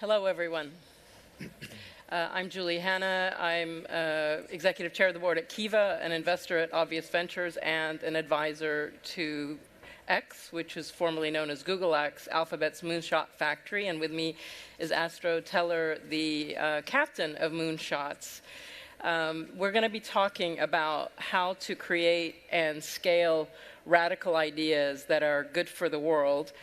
Hello, everyone. I'm Julie Hanna. I'm Executive Chair of the Board at Kiva, an investor at Obvious Ventures, and an advisor to X, which is formerly known as Google X, Alphabet's Moonshot factory. And with me is Astro Teller, the captain of Moonshots. We're going to be talking about how to create and scale radical ideas that are good for the world.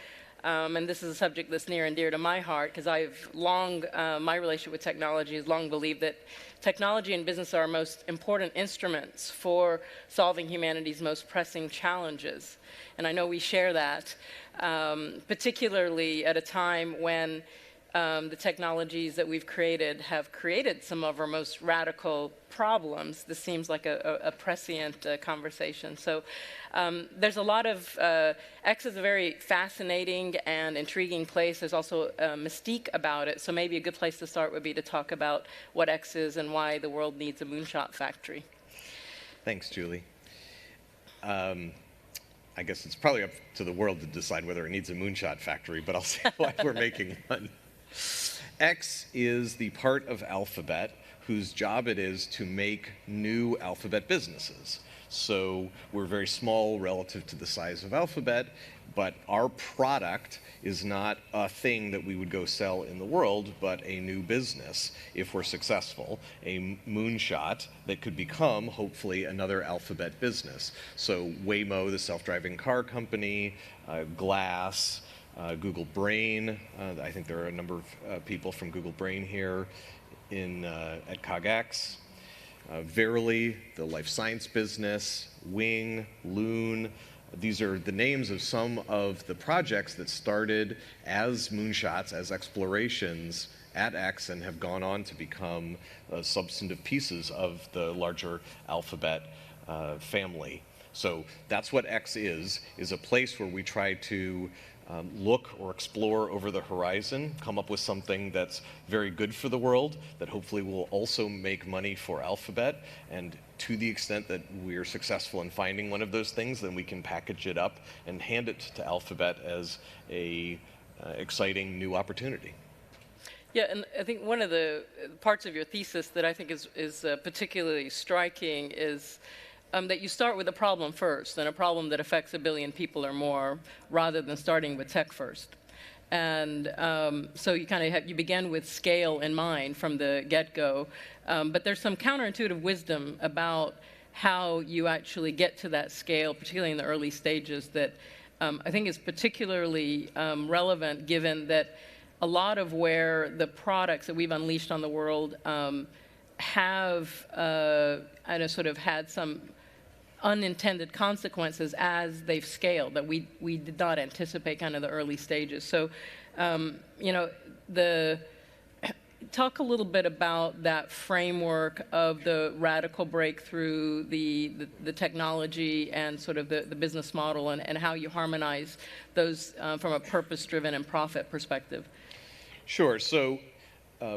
And this is a subject that's near and dear to my heart because my relationship with technology has long believed that technology and business are our most important instruments for solving humanity's most pressing challenges. And I know we share that, particularly at a time when the technologies that we've created have created some of our most radical problems. This seems like a prescient conversation. So there's a lot of, X is a very fascinating and intriguing place. There's also a mystique about it. So maybe a good place to start would be to talk about what X is and why the world needs a moonshot factory. Thanks, Julie. I guess it's probably up to the world to decide whether it needs a moonshot factory, but I'll say why we're making one. X is the part of Alphabet whose job it is to make new Alphabet businesses. So we're very small relative to the size of Alphabet, but our product is not a thing that we would go sell in the world, but a new business if we're successful, a moonshot that could become, hopefully, another Alphabet business. So Waymo, the self-driving car company, Glass, Google Brain. I think there are a number of people from Google Brain here at CogX. Verily, the life science business, Wing, Loon. These are the names of some of the projects that started as moonshots, as explorations at X, and have gone on to become substantive pieces of the larger Alphabet family. So that's what X is a place where we try to look or explore over the horizon, come up with something that's very good for the world, that hopefully will also make money for Alphabet, and to the extent that we are successful in finding one of those things, then we can package it up and hand it to Alphabet as a exciting new opportunity. Yeah, and I think one of the parts of your thesis that I think is particularly striking is that you start with a problem first, and a problem that affects 1 billion people or more, rather than starting with tech first. And so you begin with scale in mind from the get-go, but there's some counterintuitive wisdom about how you actually get to that scale, particularly in the early stages, that I think is particularly relevant, given that a lot of where the products that we've unleashed on the world have sort of had some unintended consequences as they've scaled that we did not anticipate kind of the early stages. So, talk a little bit about that framework of the radical breakthrough, the technology, and sort of the business model, and how you harmonize those from a purpose-driven and profit perspective. Sure. So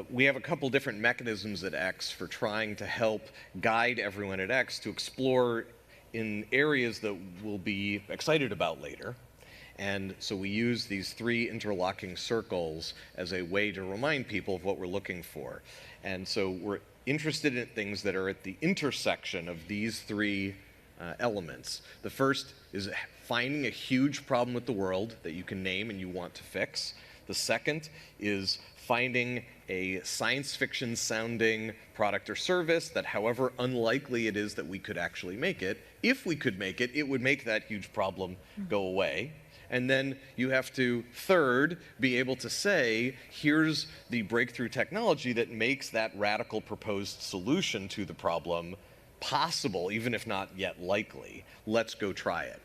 we have a couple different mechanisms at X for trying to help guide everyone at X to explore in areas that we'll be excited about later. And so we use these 3 interlocking circles as a way to remind people of what we're looking for. And so we're interested in things that are at the intersection of these 3 elements. The first is finding a huge problem with the world that you can name and you want to fix. The second is finding a science fiction sounding product or service that, however unlikely it is that we could actually make it, if we could make it, it would make that huge problem go away. And then you have to, third, be able to say, here's the breakthrough technology that makes that radical proposed solution to the problem possible, even if not yet likely. Let's go try it.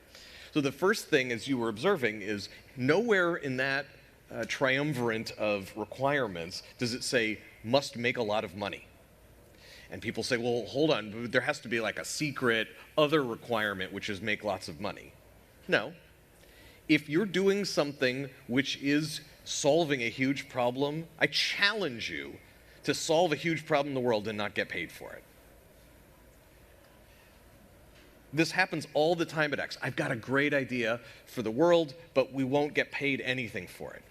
So the first thing, as you were observing, is nowhere in that triumvirate of requirements does it say must make a lot of money. And people say, well, hold on, there has to be like a secret other requirement, which is make lots of money. No. If you're doing something which is solving a huge problem, I challenge you to solve a huge problem in the world and not get paid for it. This happens all the time at X. I've got a great idea for the world, but we won't get paid anything for it.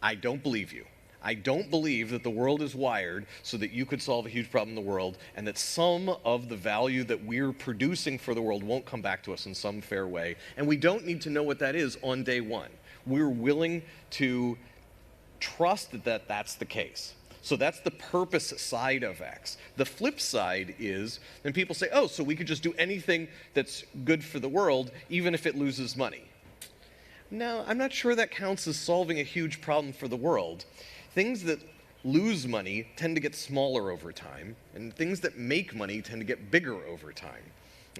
I don't believe you. I don't believe that the world is wired so that you could solve a huge problem in the world and that some of the value that we're producing for the world won't come back to us in some fair way. And we don't need to know what that is on day one. We're willing to trust that that's the case. So that's the purpose side of X. The flip side is, then people say, oh, so we could just do anything that's good for the world, even if it loses money. No, I'm not sure that counts as solving a huge problem for the world. Things that lose money tend to get smaller over time, and things that make money tend to get bigger over time.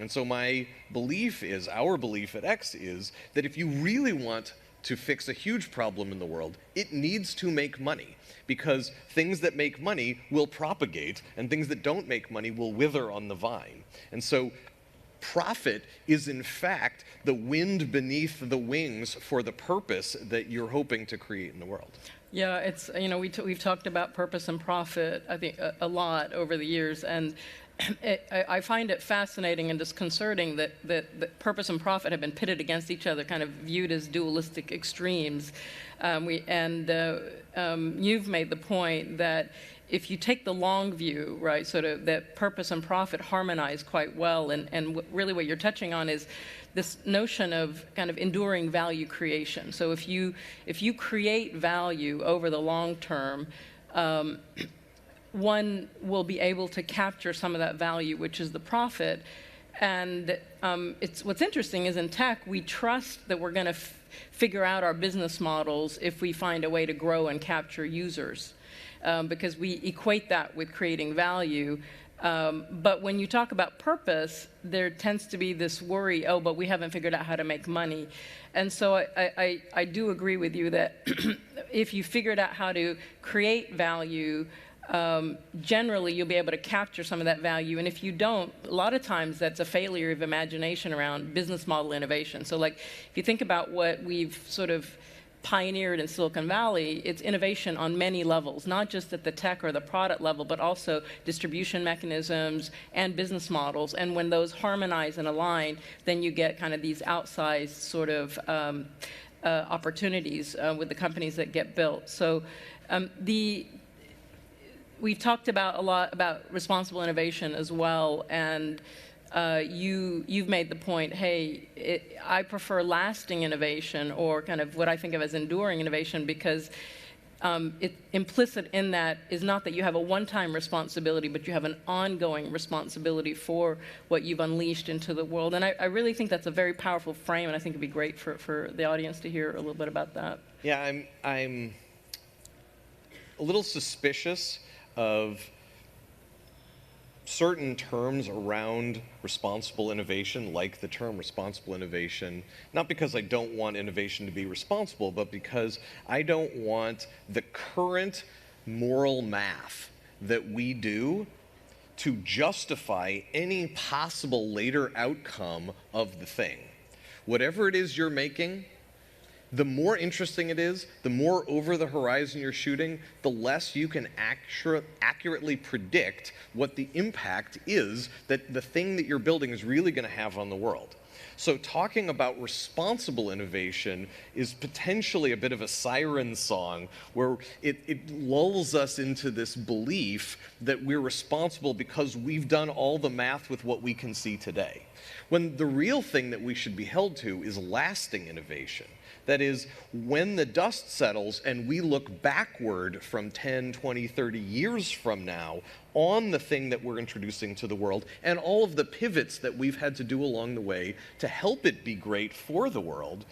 And so my belief is, our belief at X is, that if you really want to fix a huge problem in the world, it needs to make money, because things that make money will propagate, and things that don't make money will wither on the vine. And so profit is, in fact, the wind beneath the wings for the purpose that you're hoping to create in the world. Yeah, it's, we've talked about purpose and profit, I think, a lot over the years, and I find it fascinating and disconcerting that purpose and profit have been pitted against each other, kind of viewed as dualistic extremes. You've made the point that if you take the long view, right, sort of that purpose and profit harmonize quite well, and really what you're touching on is this notion of kind of enduring value creation. So if you create value over the long term, one will be able to capture some of that value, which is the profit. And what's interesting is in tech, we trust that we're going to figure out our business models if we find a way to grow and capture users, because we equate that with creating value. But when you talk about purpose, there tends to be this worry, oh, but we haven't figured out how to make money. And so I do agree with you that if you figured out how to create value, generally you'll be able to capture some of that value. And if you don't, a lot of times that's a failure of imagination around business model innovation. So like if you think about what we've sort of pioneered in Silicon Valley, it's innovation on many levels, not just at the tech or the product level, but also distribution mechanisms and business models. And when those harmonize and align, then you get kind of these outsized sort of opportunities with the companies that get built. So we've talked a lot about responsible innovation as well, and you've made the point, hey, I prefer lasting innovation, or kind of what I think of as enduring innovation, because implicit in that is not that you have a one-time responsibility, but you have an ongoing responsibility for what you've unleashed into the world. And I really think that's a very powerful frame, and I think it'd be great for the audience to hear a little bit about that. Yeah, I'm a little suspicious of certain terms around responsible innovation, like the term responsible innovation, not because I don't want innovation to be responsible, but because I don't want the current moral math that we do to justify any possible later outcome of the thing. Whatever it is you're making, the more interesting it is, the more over the horizon you're shooting, the less you can accurately predict what the impact is that the thing that you're building is really going to have on the world. So talking about responsible innovation is potentially a bit of a siren song where it lulls us into this belief that we're responsible because we've done all the math with what we can see today. When the real thing that we should be held to is lasting innovation. That is, when the dust settles and we look backward from 10, 20, 30 years from now on the thing that we're introducing to the world and all of the pivots that we've had to do along the way to help it be great for the world,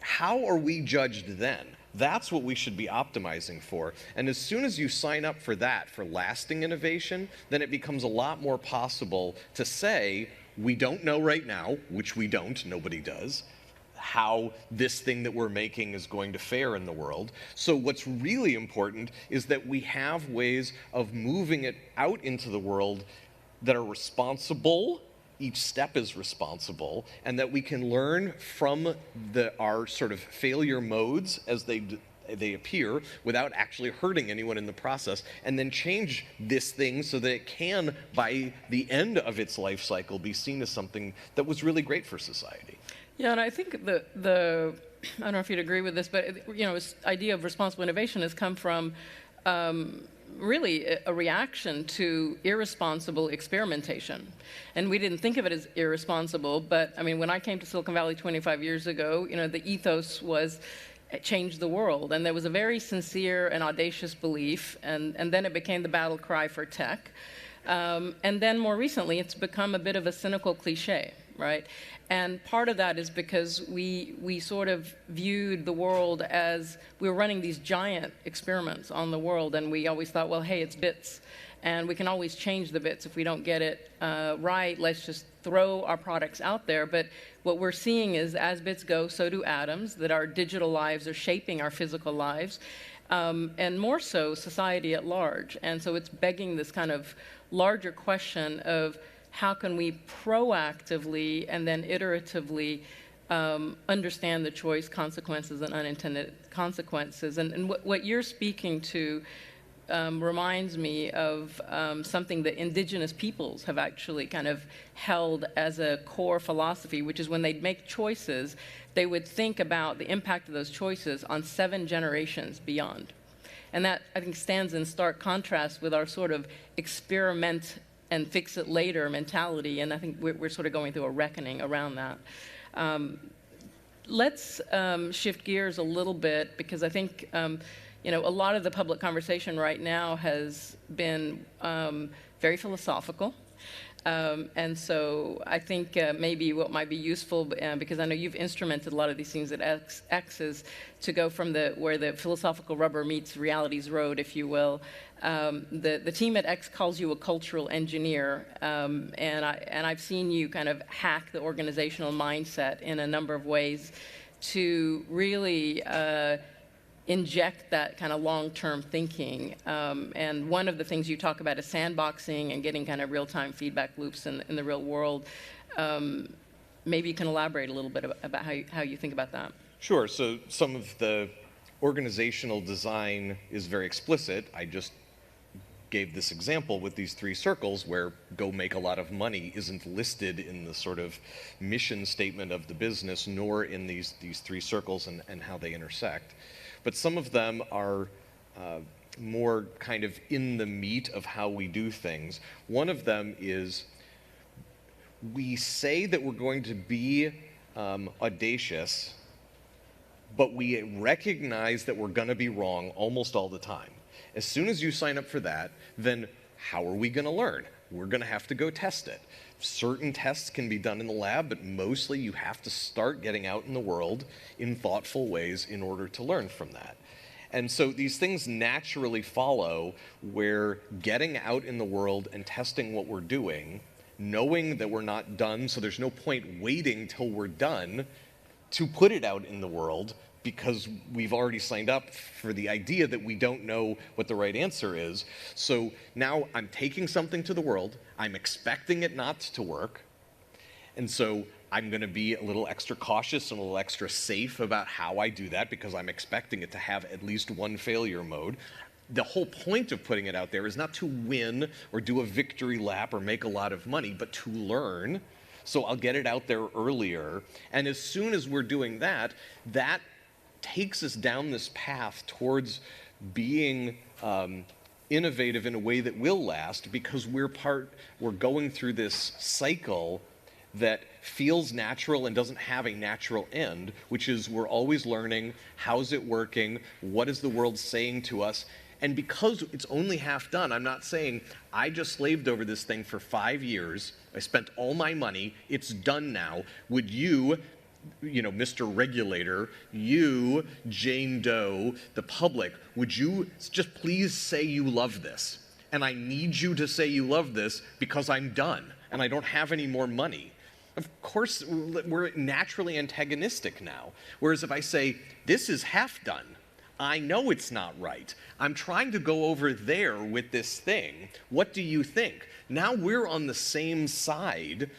how are we judged then? That's what we should be optimizing for. And as soon as you sign up for that, for lasting innovation, then it becomes a lot more possible to say, we don't know right now, which we don't, nobody does, how this thing that we're making is going to fare in the world. So what's really important is that we have ways of moving it out into the world that are responsible. Each step is responsible, and that we can learn from our sort of failure modes as they appear without actually hurting anyone in the process, and then change this thing so that it can, by the end of its life cycle, be seen as something that was really great for society. Yeah, and I think I don't know if you'd agree with this, but this idea of responsible innovation has come from really a reaction to irresponsible experimentation. And we didn't think of it as irresponsible, but I mean, when I came to Silicon Valley 25 years ago, the ethos was change the world. And there was a very sincere and audacious belief, and then it became the battle cry for tech. And then more recently, it's become a bit of a cynical cliche, right? And part of that is because we sort of viewed the world as we were running these giant experiments on the world, and we always thought, well, hey, it's bits, and we can always change the bits if we don't get it right. Let's just throw our products out there. But what we're seeing is as bits go, so do atoms, that our digital lives are shaping our physical lives, and more so society at large. And so it's begging this kind of larger question of how can we proactively and then iteratively understand the choice, consequences, and unintended consequences. And what you're speaking to reminds me of something that indigenous peoples have actually kind of held as a core philosophy, which is when they'd make choices, they would think about the impact of those choices on 7 generations beyond. And that, I think, stands in stark contrast with our sort of experiment and fix it later mentality, and I think we're sort of going through a reckoning around that. Let's shift gears a little bit, because I think a lot of the public conversation right now has been very philosophical. And so I think maybe what might be useful, because I know you've instrumented a lot of these things at X, is to go from where the philosophical rubber meets reality's road, if you will. The team at X calls you a cultural engineer, and I've seen you kind of hack the organizational mindset in a number of ways to really inject that kind of long-term thinking. And one of the things you talk about is sandboxing and getting kind of real-time feedback loops in the real world. Maybe you can elaborate a little bit about how you think about that. Sure. So some of the organizational design is very explicit. I just gave this example with these 3 circles where go make a lot of money isn't listed in the sort of mission statement of the business, nor in these 3 circles and how they intersect. But some of them are more kind of in the meat of how we do things. One of them is we say that we're going to be audacious, but we recognize that we're going to be wrong almost all the time. As soon as you sign up for that, then how are we going to learn? We're going to have to go test it. Certain tests can be done in the lab, but mostly you have to start getting out in the world in thoughtful ways in order to learn from that. And so these things naturally follow where getting out in the world and testing what we're doing, knowing that we're not done, so there's no point waiting till we're done to put it out in the world, because we've already signed up for the idea that we don't know what the right answer is. So now I'm taking something to the world, I'm expecting it not to work, and so I'm going to be a little extra cautious and a little extra safe about how I do that, because I'm expecting it to have at least one failure mode. The whole point of putting it out there is not to win or do a victory lap or make a lot of money, but to learn. So I'll get it out there earlier, and as soon as we're doing that, that takes us down this path towards being innovative in a way that will last, because we're going through this cycle that feels natural and doesn't have a natural end, which is we're always learning, how's it working, what is the world saying to us. And because it's only half done, I'm not saying I just slaved over this thing for 5 years, I spent all my money, it's done now. Would you, Mr. Regulator, you, Jane Doe, the public, would you just please say you love this? And I need you to say you love this because I'm done and I don't have any more money. Of course, we're naturally antagonistic now. Whereas if I say, this is half done, I know it's not right, I'm trying to go over there with this thing, what do you think? Now we're on the same side,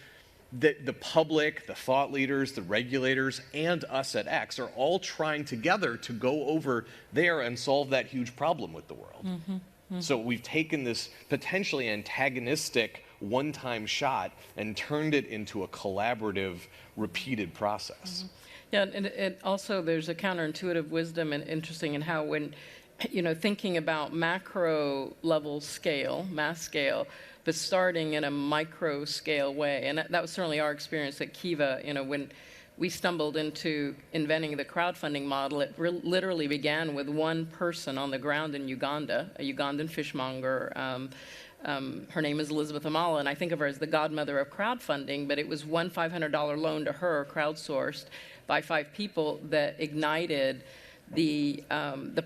that the public, the thought leaders, the regulators, and us at X are all trying together to go over there and solve that huge problem with the world. Mm-hmm. Mm-hmm. So we've taken this potentially antagonistic one-time shot and turned it into a collaborative, repeated process. Mm-hmm. Yeah, and it also there's a counterintuitive wisdom and interesting in how when thinking about macro level scale, mass scale, but starting in a micro scale way. And that was certainly our experience at Kiva. When we stumbled into inventing the crowdfunding model, it literally began with one person on the ground in Uganda, a Ugandan fishmonger. Her name is Elizabeth Amala, and I think of her as the godmother of crowdfunding, but it was one $500 loan to her, crowdsourced by 5 people, that ignited the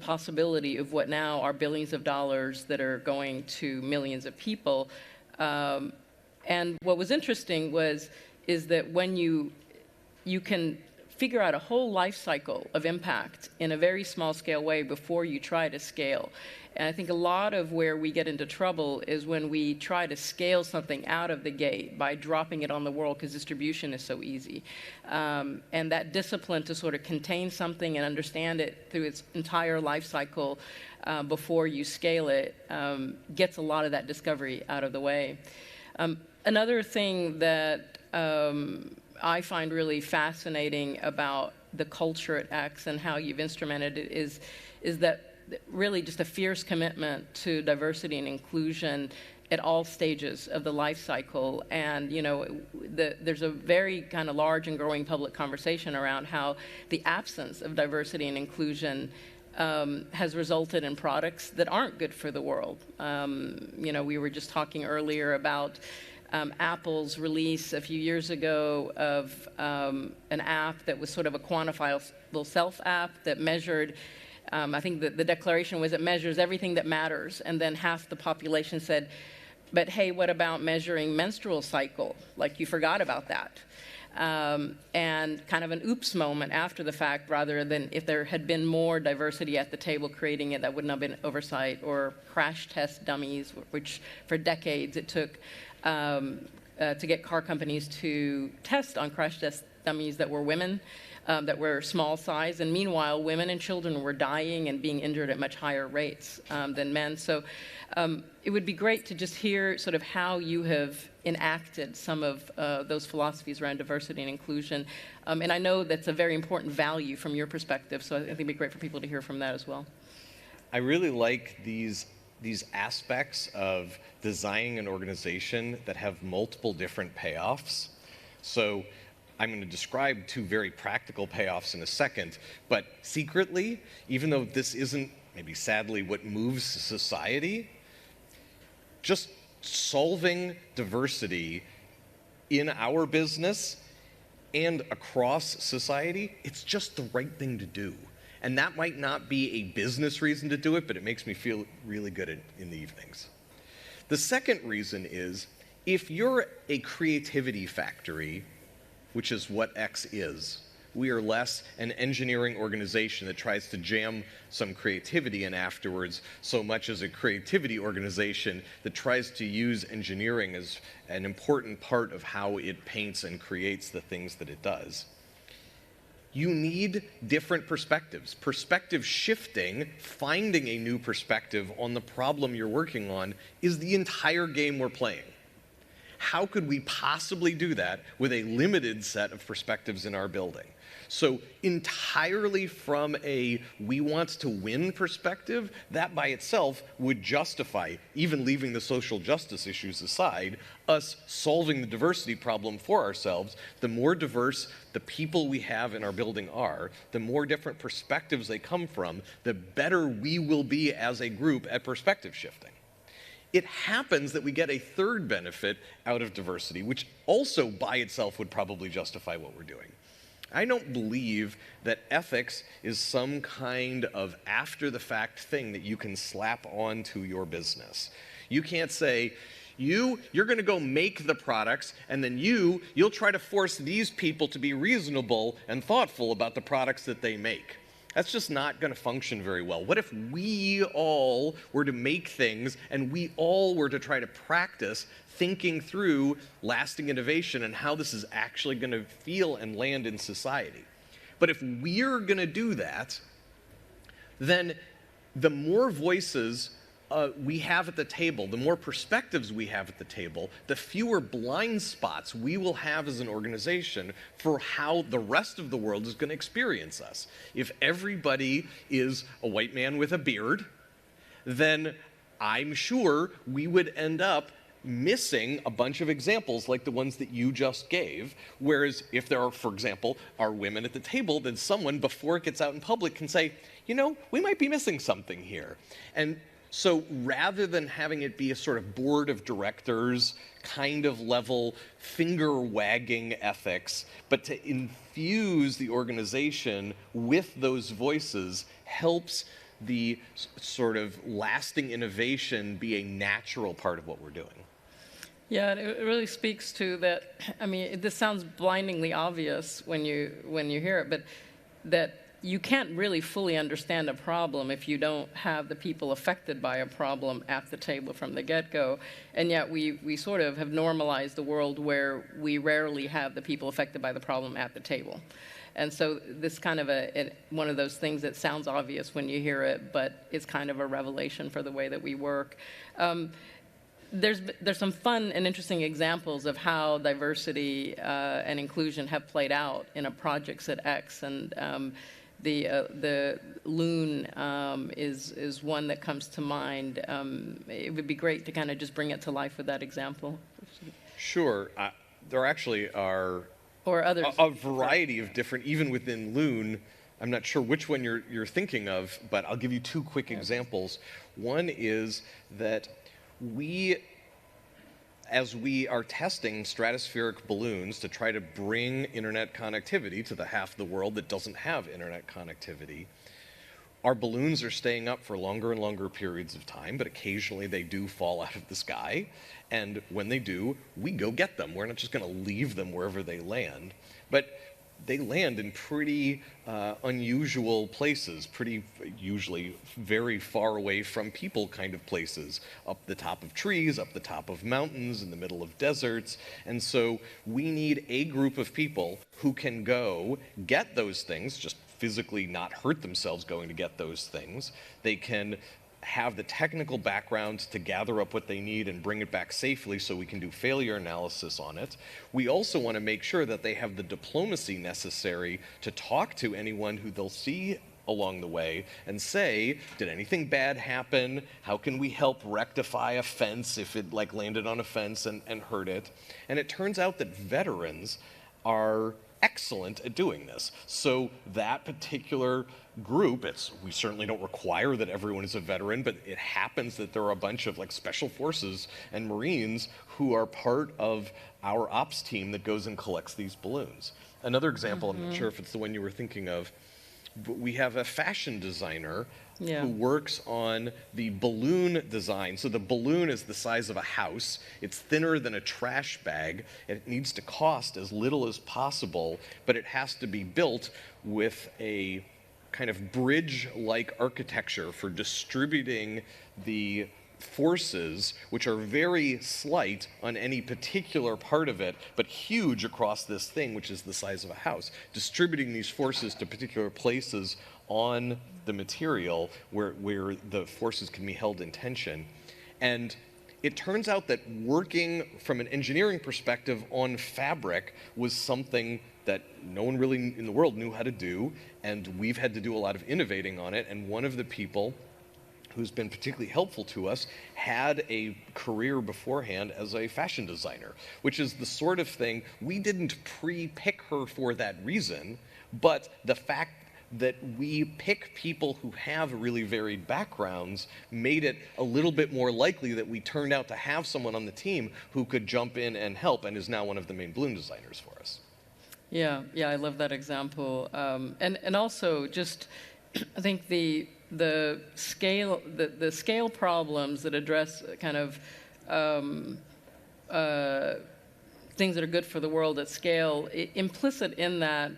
possibility of what now are billions of dollars that are going to millions of people. And what was interesting is that when you can figure out a whole life cycle of impact in a very small scale way before you try to scale. And I think a lot of where we get into trouble is when we try to scale something out of the gate by dropping it on the world, because distribution is so easy. And that discipline to sort of contain something and understand it through its entire life cycle before you scale it gets a lot of that discovery out of the way. Another thing that I find really fascinating about the culture at X and how you've instrumented it is that really just a fierce commitment to diversity and inclusion at all stages of the life cycle. And there's a very kind of large and growing public conversation around how the absence of diversity and inclusion has resulted in products that aren't good for the world. We were just talking earlier about Apple's release a few years ago of an app that was sort of a quantifiable self app that measured, I think the declaration was, it measures everything that matters. And then half the population said, but hey, what about measuring menstrual cycle? Like, you forgot about that. And kind of an oops moment after the fact, rather than if there had been more diversity at the table creating it, that wouldn't have been oversight. Or crash test dummies, which for decades it took to get car companies to test on crash test dummies that were women, that were small size. And meanwhile, women and children were dying and being injured at much higher rates than men. So it would be great to just hear sort of how you have enacted some of those philosophies around diversity and inclusion. And I know that's a very important value from your perspective, so I think it'd be great for people to hear from that as well. I really like these aspects of designing an organization that have multiple different payoffs. So I'm going to describe 2 very practical payoffs in a second, but secretly, even though this isn't maybe sadly what moves society, just solving diversity in our business and across society, it's just the right thing to do. And that might not be a business reason to do it, but it makes me feel really good in the evenings. The second reason is, if you're a creativity factory, which is what X is, we are less an engineering organization that tries to jam some creativity in afterwards, so much as a creativity organization that tries to use engineering as an important part of how it paints and creates the things that it does. You need different perspectives. Perspective shifting, finding a new perspective on the problem you're working on, is the entire game we're playing. How could we possibly do that with a limited set of perspectives in our building? So entirely from a we want to win perspective, that by itself would justify, even leaving the social justice issues aside, us solving the diversity problem for ourselves. The more diverse the people we have in our building are, the more different perspectives they come from, the better we will be as a group at perspective shifting. It happens that we get a third benefit out of diversity, which also by itself would probably justify what we're doing. I don't believe that ethics is some kind of after-the-fact thing that you can slap onto your business. You can't say, you're going to go make the products, and then you'll try to force these people to be reasonable and thoughtful about the products that they make. That's just not going to function very well. What if we all were to make things and we all were to try to practice thinking through lasting innovation and how this is actually going to feel and land in society? But if we're going to do that, then the more voices we have at the table, the more perspectives we have at the table, the fewer blind spots we will have as an organization for how the rest of the world is going to experience us. If everybody is a white man with a beard, then I'm sure we would end up missing a bunch of examples like the ones that you just gave. Whereas if there are, for example, are women at the table, then someone, before it gets out in public, can say, you know, we might be missing something here. And so rather than having it be a sort of board of directors kind of level finger-wagging ethics, but to infuse the organization with those voices helps the sort of lasting innovation be a natural part of what we're doing. Yeah, it really speaks to that. I mean, this sounds blindingly obvious when you hear it, but that you can't really fully understand a problem if you don't have the people affected by a problem at the table from the get-go. And yet we sort of have normalized a world where we rarely have the people affected by the problem at the table. And so this kind of one of those things that sounds obvious when you hear it, but it's kind of a revelation for the way that we work. There's some fun and interesting examples of how diversity and inclusion have played out in projects at X, and the Loon is one that comes to mind. It would be great to kind of just bring it to life with that example. Sure. There actually are or others. A variety of different, even within Loon. I'm not sure which one you're thinking of, but I'll give you two quick examples. One is that as we are testing stratospheric balloons to try to bring internet connectivity to the half of the world that doesn't have internet connectivity, our balloons are staying up for longer and longer periods of time, but occasionally they do fall out of the sky. And when they do, we go get them. We're not just going to leave them wherever they land. But they land in pretty unusual places, pretty usually very far away from people kind of places, up the top of trees, up the top of mountains, in the middle of deserts. And so we need a group of people who can go get those things, just physically not hurt themselves going to get those things. They can have the technical background to gather up what they need and bring it back safely so we can do failure analysis on it. We also want to make sure that they have the diplomacy necessary to talk to anyone who they'll see along the way and say, did anything bad happen? How can we help rectify a fence if it landed on a fence and hurt it? And it turns out that veterans are excellent at doing this. So that particular group, we certainly don't require that everyone is a veteran, but it happens that there are a bunch of special forces and Marines who are part of our ops team that goes and collects these balloons. Another example, I'm not sure if it's the one you were thinking of, but we have a fashion designer who works on the balloon design. So the balloon is the size of a house. It's thinner than a trash bag. And it needs to cost as little as possible, but it has to be built with a kind of bridge-like architecture for distributing the forces, which are very slight on any particular part of it, but huge across this thing, which is the size of a house, distributing these forces to particular places on the material where the forces can be held in tension. And it turns out that working from an engineering perspective on fabric was something that no one really in the world knew how to do, and we've had to do a lot of innovating on it. And one of the people who's been particularly helpful to us had a career beforehand as a fashion designer, which is the sort of thing, we didn't pre-pick her for that reason, but the fact that we pick people who have really varied backgrounds made it a little bit more likely that we turned out to have someone on the team who could jump in and help, and is now one of the main balloon designers for us. Yeah, I love that example. And also just, I think the scale problems that address kind of things that are good for the world at scale, implicit in that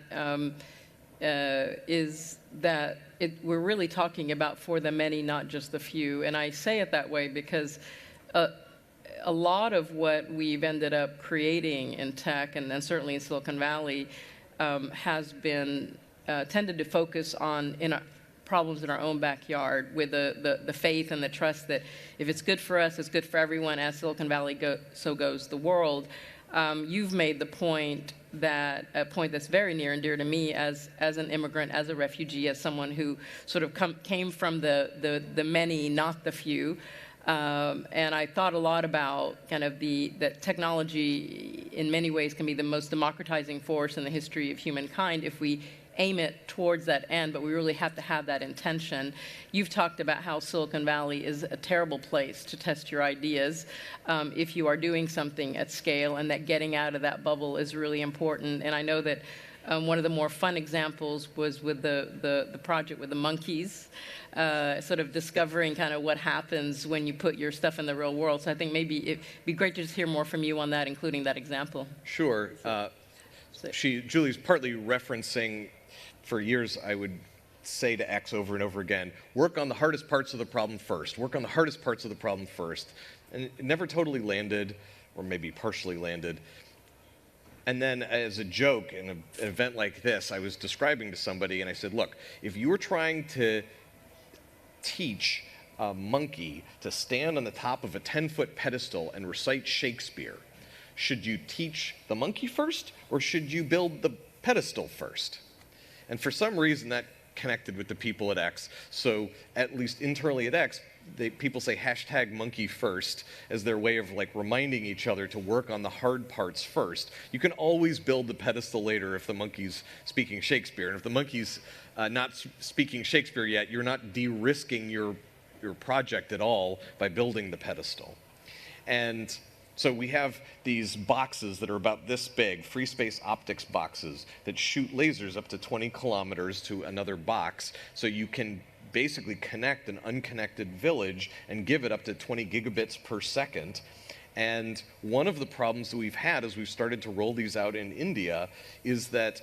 is that we're really talking about for the many, not just the few. And I say it that way because a lot of what we've ended up creating in tech, and certainly in Silicon Valley, has been tended to focus on, problems in our own backyard with the faith and the trust that if it's good for us, it's good for everyone. As Silicon Valley so goes the world. You've made the point a point that's very near and dear to me as an immigrant, as a refugee, as someone who sort of came from the many, not the few. And I thought a lot about kind of that technology in many ways can be the most democratizing force in the history of humankind if we aim it towards that end, but we really have to have that intention. You've talked about how Silicon Valley is a terrible place to test your ideas if you are doing something at scale, and that getting out of that bubble is really important. And I know that one of the more fun examples was with the project with the monkeys, sort of discovering kind of what happens when you put your stuff in the real world. So I think maybe it'd be great to just hear more from you on that, including that example. Sure. Julie's partly referencing, for years I would say to X over and over again, work on the hardest parts of the problem first. Work on the hardest parts of the problem first. And it never totally landed, or maybe partially landed. And then as a joke in an event like this, I was describing to somebody and I said, look, if you were trying to teach a monkey to stand on the top of a 10-foot pedestal and recite Shakespeare, should you teach the monkey first or should you build the pedestal first? And for some reason that connected with the people at X. So at least internally at X, people say #monkey first as their way of like reminding each other to work on the hard parts first. You can always build the pedestal later if the monkey's speaking Shakespeare. And if the monkey's not speaking Shakespeare yet, you're not de-risking your project at all by building the pedestal. And so we have these boxes that are about this big, free space optics boxes that shoot lasers up to 20 kilometers to another box, so you can basically connect an unconnected village and give it up to 20 gigabits per second. And one of the problems that we've had as we've started to roll these out in India is that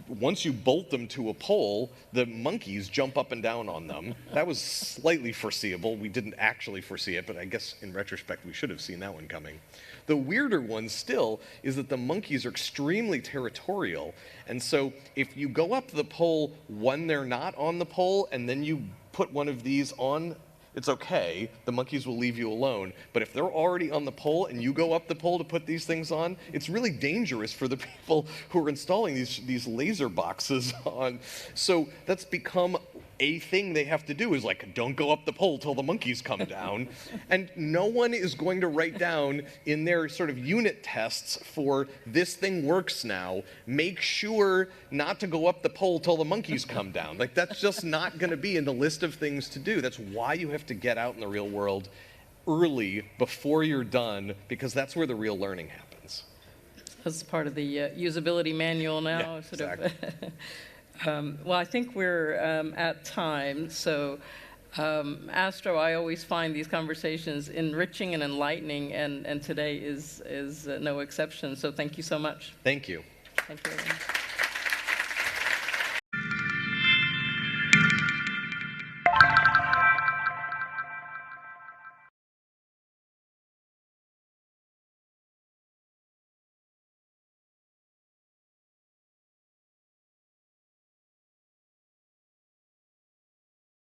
once you bolt them to a pole, the monkeys jump up and down on them. That was slightly foreseeable. We didn't actually foresee it, but I guess in retrospect we should have seen that one coming. The weirder one still is that the monkeys are extremely territorial. And so if you go up the pole when they're not on the pole and then you put one of these on, it's okay, the monkeys will leave you alone. But if they're already on the pole and you go up the pole to put these things on, it's really dangerous for the people who are installing these laser boxes on. So that's become a thing they have to do, is like, don't go up the pole till the monkeys come down. And no one is going to write down in their sort of unit tests for this thing works now, make sure not to go up the pole till the monkeys come down. Like, that's just not going to be in the list of things to do. That's why you have to get out in the real world early, before you're done, because that's where the real learning happens. That's part of the usability manual now. Yeah, exactly. Well, I think we're at time, so Astro, I always find these conversations enriching and enlightening, and today is no exception, so thank you so much. Thank you. Thank you, everyone.